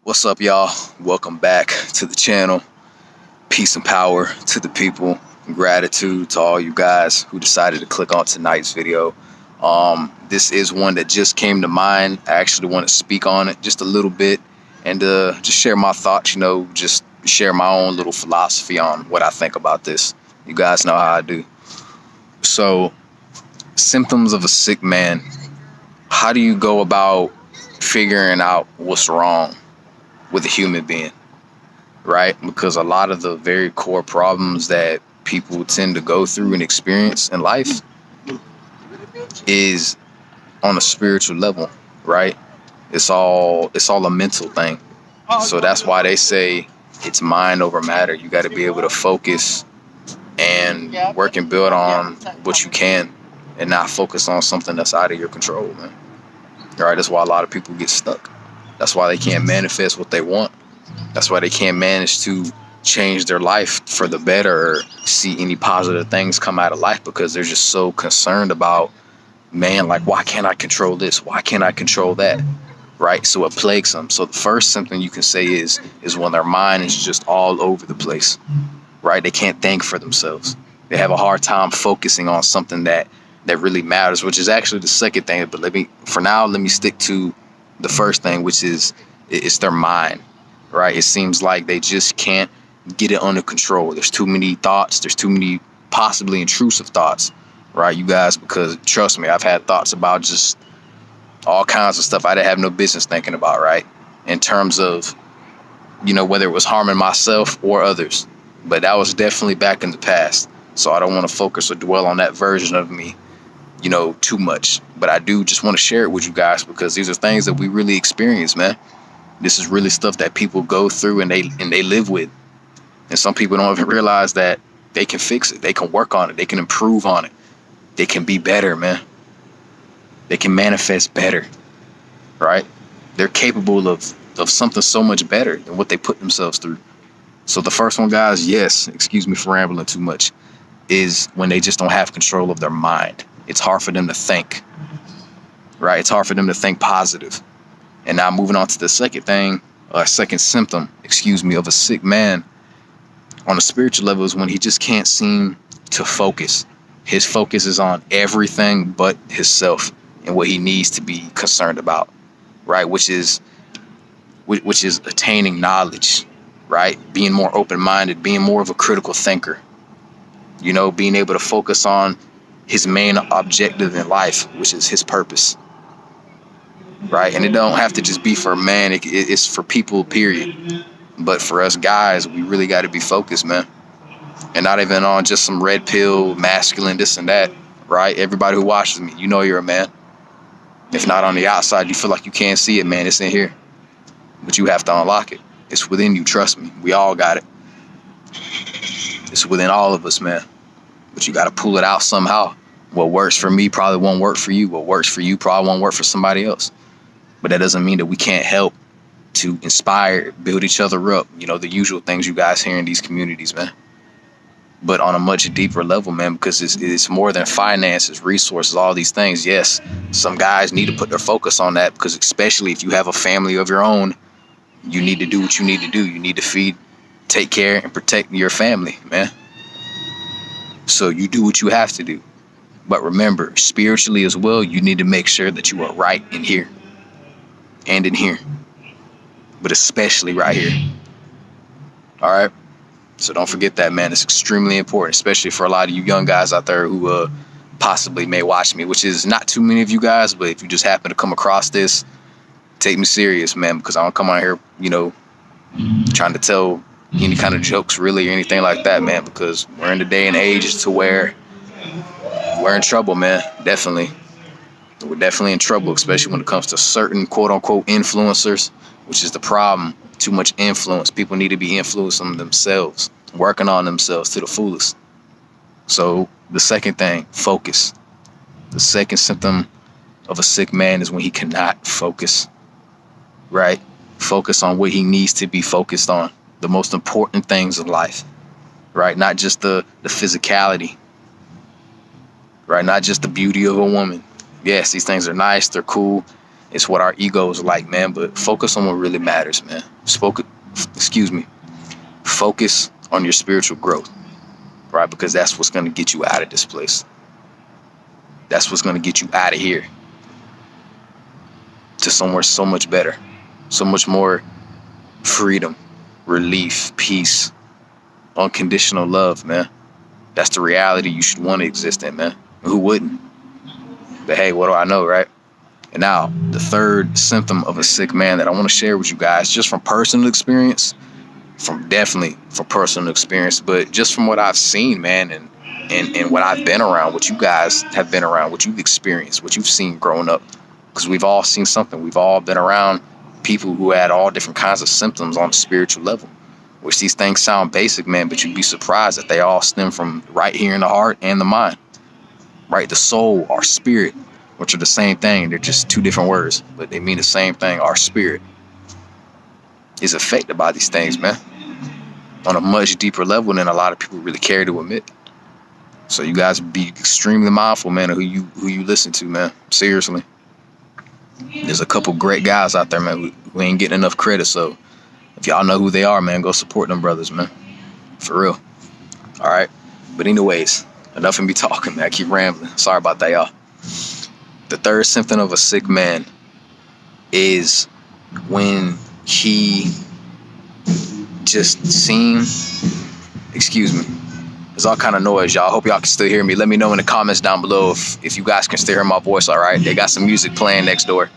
What's up, y'all? Welcome back to the channel. Peace and power to the people. Gratitude to all you guys who decided to click on tonight's video. This is one that just came to mind. I actually want to speak on it just a little bit and just share my thoughts, just share my own little philosophy on what I think about this. You guys know how I do. So, symptoms of a sick man. How do you go about figuring out what's wrong with a human being, right? Because a lot of the very core problems that people tend to go through and experience in life is on a spiritual level, right? It's all a mental thing. So that's why they say it's mind over matter. You got to be able to focus and work and build on what you can and not focus on something that's out of your control, man. All right, that's why a lot of people get stuck. That's why they can't manifest what they want. That's why they can't manage to change their life for the better or see any positive things come out of life, because they're just so concerned about, man, like, why can't I control this? Why can't I control that? Right? So it plagues them. So the first symptom you can say is when their mind is just all over the place, right? They can't think for themselves. They have a hard time focusing on something that really matters, which is actually the second thing. But let me stick to the first thing, which is it's their mind, right? It seems like they just can't get it under control. There's too many thoughts. There's too many possibly intrusive thoughts, right, you guys? Because trust me, I've had thoughts about just all kinds of stuff I didn't have no business thinking about, right? In terms of, whether it was harming myself or others. But that was definitely back in the past. So I don't want to focus or dwell on that version of me, too much. But I do just want to share it with you guys, because these are things that we really experience, man. This is really stuff that people go through and they live with. And some people don't even realize that they can fix it. They can work on it. They can improve on it. They can be better, man. They can manifest better, right? They're capable of something so much better than what they put themselves through. So the first one, guys, yes, excuse me for rambling too much, is when they just don't have control of their mind. It's hard for them to think, right? It's hard for them to think positive. And now moving on to the second symptom, of a sick man on a spiritual level, is when he just can't seem to focus. His focus is on everything but himself and what he needs to be concerned about, right? Which is attaining knowledge, right? Being more open-minded, being more of a critical thinker, being able to focus on his main objective in life, which is his purpose, right? And it don't have to just be for a man. It's for people, period. But for us guys, we really got to be focused, man. And not even on just some red pill, masculine, this and that, right? Everybody who watches me, you're a man. If not on the outside, you feel like you can't see it, man. It's in here. But you have to unlock it. It's within you, trust me. We all got it. It's within all of us, man. But you got to pull it out somehow. What works for me probably won't work for you. What works for you probably won't work for somebody else. But that doesn't mean that we can't help to inspire, build each other up. The usual things you guys hear in these communities, man. But on a much deeper level, man, because it's more than finances, resources, all these things. Yes, some guys need to put their focus on that, because especially if you have a family of your own, you need to do what you need to do. You need to feed, take care, and protect your family, man. So you do what you have to do. But remember, spiritually as well, you need to make sure that you are right in here and in here, but especially right here. All right? So don't forget that, man. It's extremely important, especially for a lot of you young guys out there who possibly may watch me, which is not too many of you guys. But if you just happen to come across this, take me serious, man, because I don't come out here, trying to tell any kind of jokes really or anything like that, man, because we're in the day and age to where we're in trouble, man. Definitely. We're definitely in trouble, especially when it comes to certain quote unquote influencers, which is the problem. Too much influence. People need to be influencing themselves, working on themselves to the fullest. So the second thing, focus. The second symptom of a sick man is when he cannot focus, right? Focus on what he needs to be focused on. The most important things of life, right? Not just the physicality, right? Not just the beauty of a woman. Yes, these things are nice. They're cool. It's what our egos like, man. But focus on what really matters, man. Focus on your spiritual growth, right? Because that's what's going to get you out of this place. That's what's going to get you out of here to somewhere so much better, so much more freedom, relief, peace, unconditional love, man. That's the reality you should want to exist in, man. Who wouldn't? But hey, what do I know, right? And now, the third symptom of a sick man that I want to share with you guys, just from personal experience, definitely from personal experience, but just from what I've seen, man, and what I've been around, what you guys have been around, what you've experienced, what you've seen growing up, because we've all seen something. We've all been around people who had all different kinds of symptoms on a spiritual level, which these things sound basic, man, but you'd be surprised that they all stem from right here in the heart and the mind, right? The soul, our spirit, which are the same thing. They're just two different words, but they mean the same thing. Our spirit is affected by these things, man, on a much deeper level than a lot of people really care to admit. So you guys be extremely mindful, man, of who you listen to, man. Seriously. There's a couple great guys out there, man, who ain't getting enough credit. So if y'all know who they are, man, go support them brothers, man. For real. All right. But anyways, enough of me talking, man. I keep rambling. Sorry about that, y'all. The third symptom of a sick man is when he just excuse me, there's all kind of noise, y'all. I hope y'all can still hear me. Let me know in the comments down below if you guys can still hear my voice, all right? They got some music playing next door.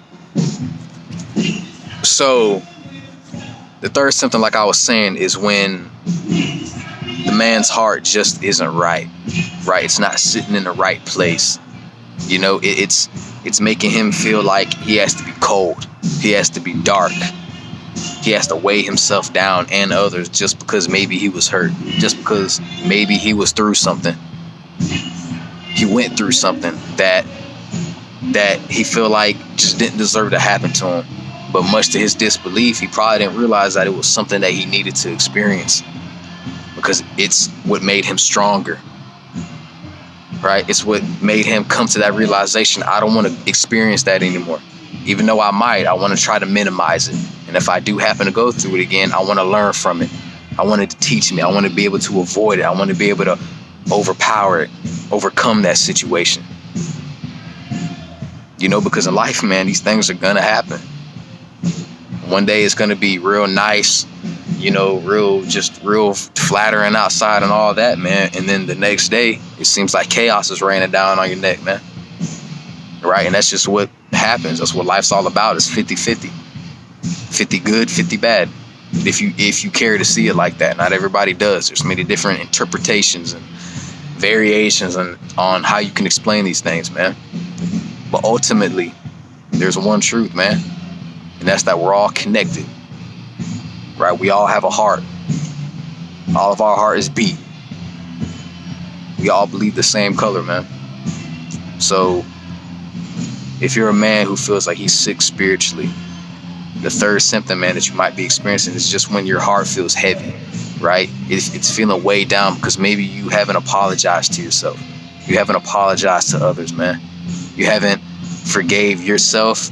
So the third symptom, like I was saying, is when the man's heart just isn't right? It's not sitting in the right place. You know, it's making him feel like he has to be cold. He has to be dark. He has to weigh himself down and others just because maybe he was hurt. Just because maybe he was through something. He went through something that he feel like just didn't deserve to happen to him. But much to his disbelief, he probably didn't realize that it was something that he needed to experience. Because it's what made him stronger. Right? It's what made him come to that realization. I don't want to experience that anymore. Even though I want to try to minimize it. And if I do happen to go through it again, I want to learn from it. I want it to teach me. I want to be able to avoid it. I want to be able to overpower it, overcome that situation. You know, because in life, man, these things are going to happen. One day it's going to be real nice, you know, real flattering outside and all that, man. And then the next day, it seems like chaos is raining down on your neck, man. Right? And that's just what happens. That's what life's all about. It's 50-50. 50 good, 50 bad. If you care to see it like that. Not everybody does. There's many different interpretations and variations on how you can explain these things, man. But ultimately, there's one truth, man. And that's that we're all connected. Right? We all have a heart. All of our heart is beat. We all bleed the same color, man. So if you're a man who feels like he's sick spiritually, the third symptom, man, that you might be experiencing is just when your heart feels heavy, right? It's feeling weighed down because maybe you haven't apologized to yourself. You haven't apologized to others, man. You haven't forgave yourself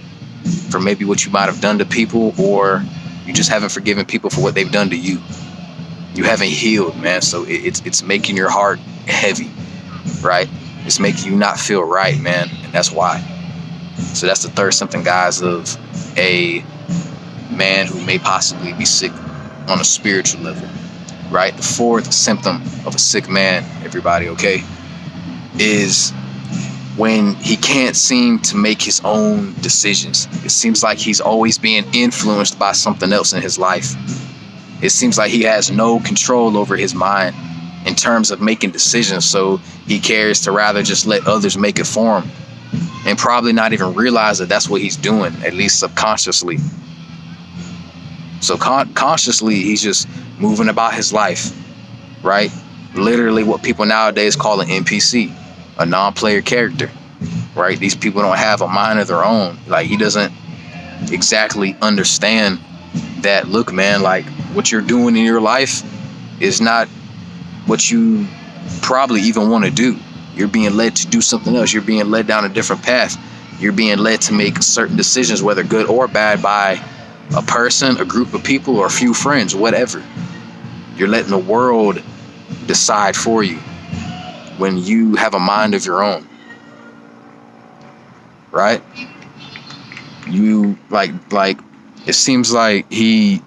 for maybe what you might have done to people, or you just haven't forgiven people for what they've done to you. You haven't healed, man. So it's making your heart heavy, right? It's making you not feel right, man. And that's why. So that's the third symptom, guys, of a man who may possibly be sick on a spiritual level, right? The fourth symptom of a sick man, everybody, okay, is when he can't seem to make his own decisions. It seems like he's always being influenced by something else in his life. It seems like he has no control over his mind in terms of making decisions, so he cares to rather just let others make it for him and probably not even realize that that's what he's doing, at least subconsciously. So consciously, he's just moving about his life, right? Literally what people nowadays call an NPC, a non-player character, right? These people don't have a mind of their own. Like, he doesn't exactly understand that, look, man, like, what you're doing in your life is not what you probably even want to do. You're being led to do something else. You're being led down a different path. You're being led to make certain decisions, whether good or bad, by a person, a group of people, or a few friends, whatever. You're letting the world decide for you when you have a mind of your own, right? You like it seems like he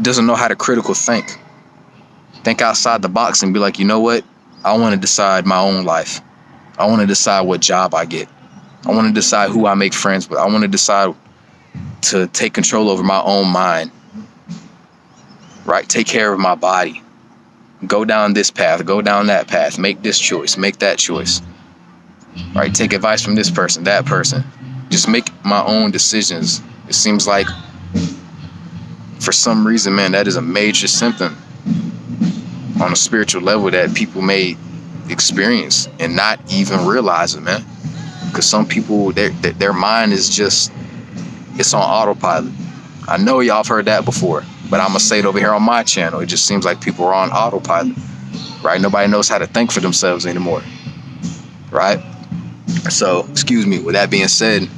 doesn't know how to critical think outside the box and be like, you know what, I want to decide my own life. I want to decide what job I get. I want to decide who I make friends with. I want to decide to take control over my own mind, right? Take care of my body. Go down this path, go down that path, make this choice, make that choice, right? Take advice from this person, that person. Just make my own decisions. It seems like for some reason, man, that is a major symptom on a spiritual level that people may experience and not even realize it, man. Because some people, their mind is just, it's on autopilot. I know y'all have heard that before, but I'm gonna say it over here on my channel. It just seems like people are on autopilot, right? Nobody knows how to think for themselves anymore, right? So, excuse me, with that being said,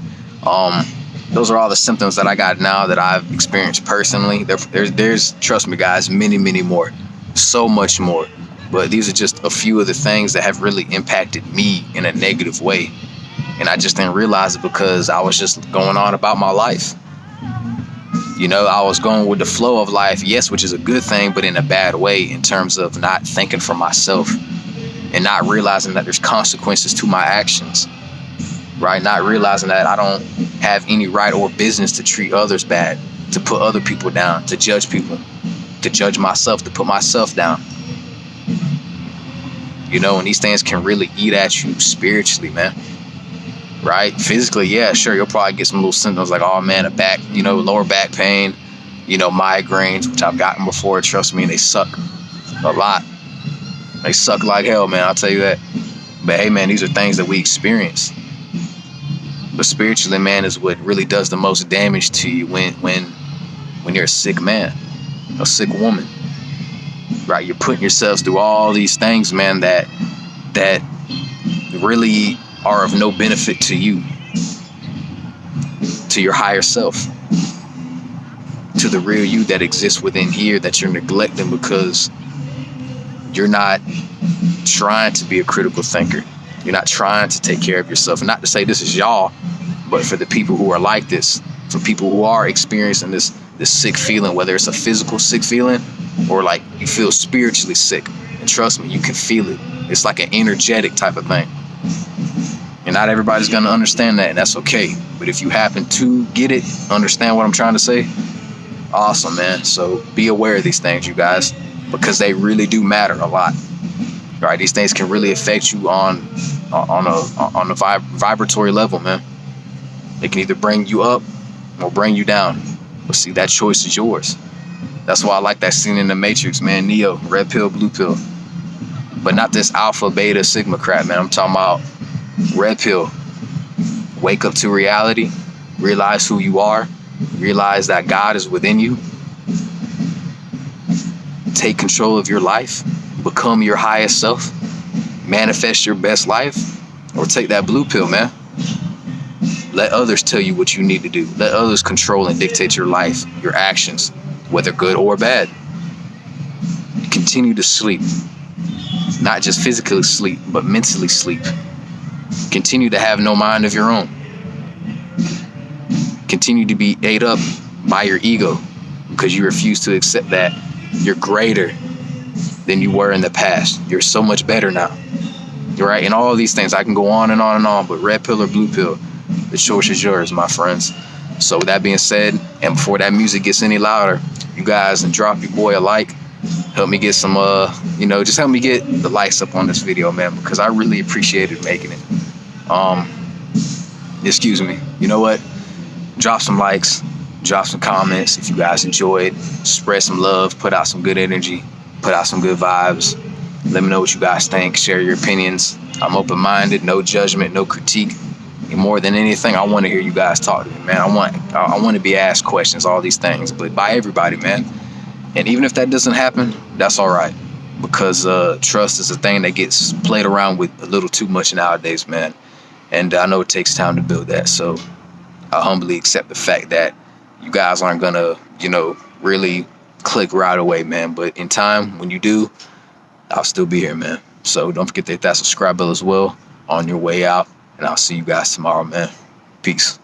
those are all the symptoms that I got now that I've experienced personally. There's, trust me guys, many more, so much more. But these are just a few of the things that have really impacted me in a negative way. And I just didn't realize it because I was just going on about my life. You know, I was going with the flow of life, yes, which is a good thing, but in a bad way in terms of not thinking for myself and not realizing that there's consequences to my actions, right? Not realizing that I don't have any right or business to treat others bad, to put other people down, to judge people, to judge myself, to put myself down. You know, and these things can really eat at you spiritually, man. Right? Physically, yeah, sure, you'll probably get some little symptoms like, oh man, a back, you know, lower back pain, you know, migraines, which I've gotten before. Trust me, they suck a lot. They suck like hell, man, I'll tell you that. But hey, man, these are things that we experience. But spiritually, man, is what really does the most damage to you when you're a sick man, a sick woman. Right? You're putting yourselves through all these things, man, that really are of no benefit to you, to your higher self, to the real you that exists within here that you're neglecting because you're not trying to be a critical thinker. You're not trying to take care of yourself. And not to say this is y'all, but for the people who are like this, for people who are experiencing this sick feeling, whether it's a physical sick feeling or like you feel spiritually sick. And trust me, you can feel it. It's like an energetic type of thing. And not everybody's going to understand that, and that's okay. But if you happen to get it, understand what I'm trying to say, awesome, man. So be aware of these things, you guys, because they really do matter a lot. Right? These things can really affect you on a vibratory level, man. They can either bring you up or bring you down. But see, that choice is yours. That's why I like that scene in The Matrix, man. Neo, red pill, blue pill. But not this alpha, beta, sigma crap, man. I'm talking about red pill. Wake up to reality. Realize who you are. Realize that God is within you. Take control of your life. Become your highest self. Manifest your best life. Or take that blue pill, man. Let others tell you what you need to do. Let others control and dictate your life, your actions, whether good or bad. Continue to sleep. Not just physically sleep, but mentally sleep. Continue to have no mind of your own. Continue to be ate up by your ego because you refuse to accept that you're greater than you were in the past. You're so much better now. Right? And all these things, I can go on and on and on, but red pill or blue pill, the choice is yours, my friends. So with that being said, and before that music gets any louder, you guys and drop your boy a like. Help me get some, just help me get the likes up on this video, man, because I really appreciated making it. Excuse me. You know what? Drop some likes, drop some comments if you guys enjoyed. Spread some love, put out some good energy, put out some good vibes. Let me know what you guys think. Share your opinions. I'm open-minded, no judgment, no critique. And more than anything, I want to hear you guys talk to me, man. I want to be asked questions, all these things, but by everybody, man. And even if that doesn't happen, that's all right, because trust is a thing that gets played around with a little too much nowadays, man. And I know it takes time to build that. So I humbly accept the fact that you guys aren't gonna, really click right away, man. But in time, when you do, I'll still be here, man. So don't forget to hit that subscribe bell as well on your way out. And I'll see you guys tomorrow, man. Peace.